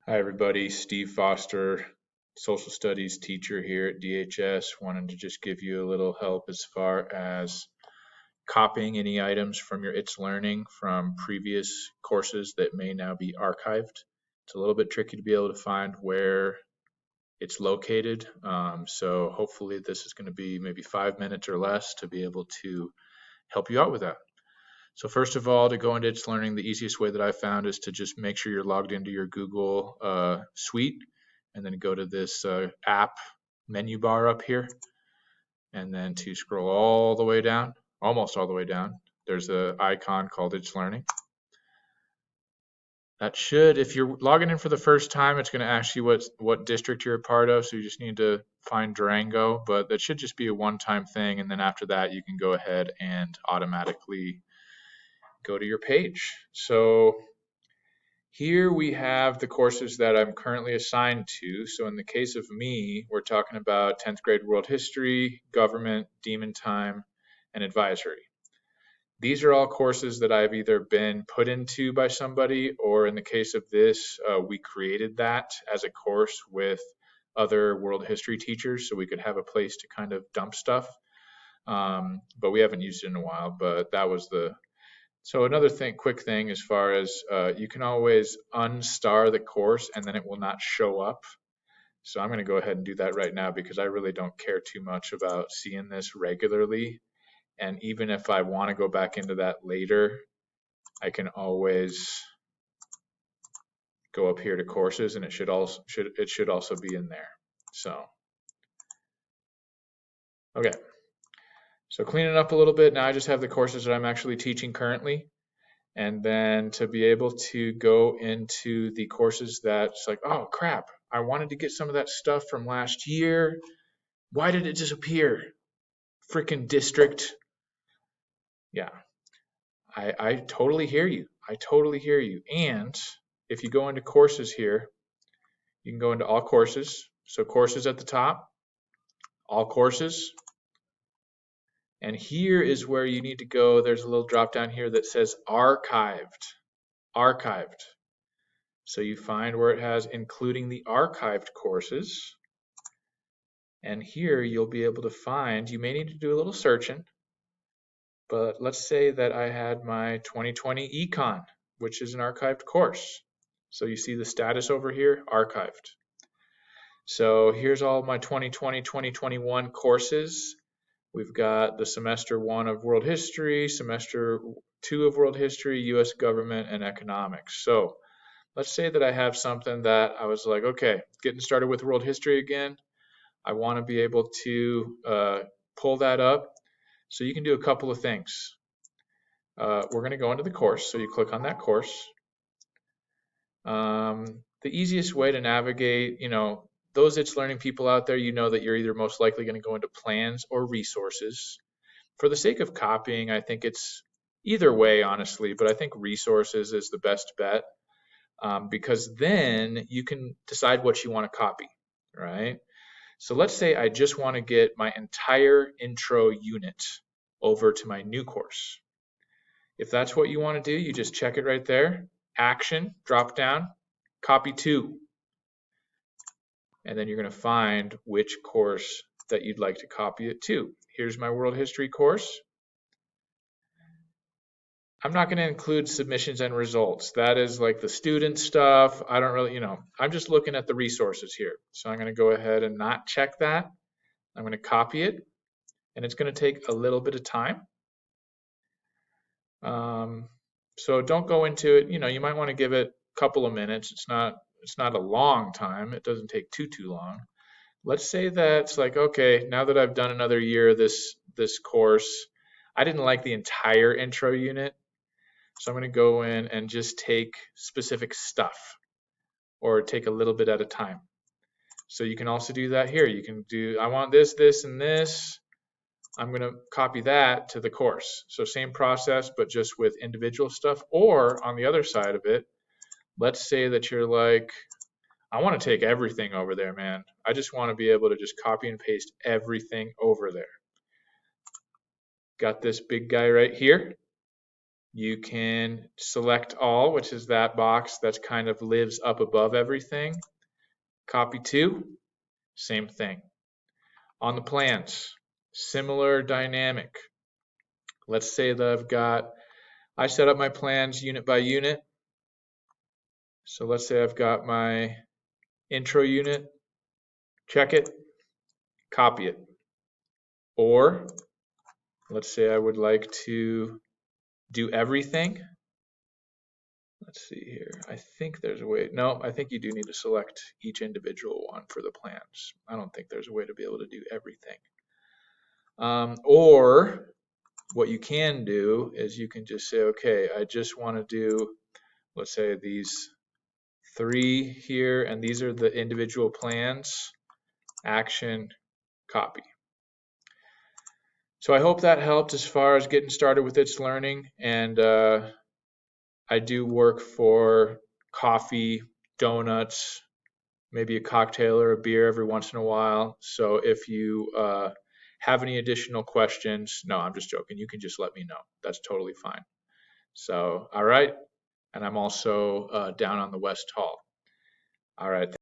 Hi, everybody. Steve Foster, social studies teacher here at DHS. Wanted to just give you a little help as far as copying any items from your It's Learning from previous courses that may now be archived. It's a little bit tricky to be able to find where it's located. So hopefully this is going to be maybe 5 minutes or less to be able to help you out with that. So first of all, to go into It's Learning, the easiest way that I found is to just make sure you're logged into your Google Suite, and then go to this app menu bar up here, and then to scroll all the way down, almost all the way down. There's an icon called It's Learning. That should, if you're logging in for the first time, it's going to ask you what district you're a part of, so you just need to find Durango, but that should just be a one-time thing, and then after that, you can go ahead and automatically go to your page. So here we have the courses that I'm currently assigned to. So in the case of me, we're talking about 10th grade world history, government, demon time, and advisory. These are all courses that I've either been put into by somebody, or in the case of this, we created that as a course with other world history teachers so we could have a place to kind of dump stuff. But we haven't used it in a while, but that was the so another quick thing, as far as you can always unstar the course and then it will not show up. So I'm going to go ahead and do that right now because I really don't care too much about seeing this regularly. And even if I want to go back into that later, I can always go up here to courses, and it should also be in there. So okay. So cleaning up a little bit, now I just have the courses that I'm actually teaching currently. And then to be able to go into the courses that's like, oh crap, I wanted to get some of that stuff from last year. Why did it disappear? Freaking district. Yeah, I totally hear you. I totally hear you. And if you go into courses here, you can go into all courses. So courses at the top, all courses. And here is where you need to go. There's a little drop down here that says archived. Archived. So you find where it has including the archived courses. And here you'll be able to find, you may need to do a little searching, but let's say that I had my 2020 Econ, which is an archived course. So you see the status over here, archived. So here's all my 2020, 2021 courses. We've got the semester 1 of world history, semester 2 of world history, US government, and economics. So let's say that I have something that I was like, okay, getting started with world history again. I want to be able to pull that up. So you can do a couple of things. We're going to go into the course. So you click on that course. The easiest way to navigate, those It's Learning people out there, you know that you're either most likely going to go into plans or resources. For the sake of copying, I think it's either way, honestly, but I think resources is the best bet. Because then you can decide what you want to copy, right? So let's say I just want to get my entire intro unit over to my new course. If that's what you want to do, you just check it right there, action, drop down, copy to, and then you're going to find which course that you'd like to copy it to. Here's my world history course. I'm not going to include submissions and results. That is like the student stuff. I don't really, I'm just looking at the resources here. So I'm going to go ahead and not check that. I'm going to copy it, and it's going to take a little bit of time. So don't go into it. You might want to give it a couple of minutes. It's not a long time. It doesn't take too long. Let's say that's like, okay, now that I've done another year of this course, I didn't like the entire intro unit. So I'm going to go in and just take specific stuff, or take a little bit at a time. So you can also do that here. You can do, I want this, this, and this. I'm going to copy that to the course. So same process, but just with individual stuff. Or on the other side of it, let's say that you're like, I want to take everything over there, man. I just want to be able to just copy and paste everything over there. Got this big guy right here. You can select all, which is that box that kind of lives up above everything. Copy to, same thing. On the plans, similar dynamic. Let's say that I set up my plans unit by unit. So let's say I've got my intro unit, check it, copy it. Or let's say I would like to do everything. Let's see here. I think there's a way. No, I think you do need to select each individual one for the plans. I don't think there's a way to be able to do everything. Or what you can do is you can just say, okay, I just want to do, let's say, these 3 here, and these are the individual plans. Action, copy. So I hope that helped as far as getting started with itslearning. And I do work for coffee, donuts, maybe a cocktail or a beer every once in a while. So if you have any additional questions, no, I'm just joking. You can just let me know. That's totally fine. So, all right. And I'm also down on the West Hall. All right.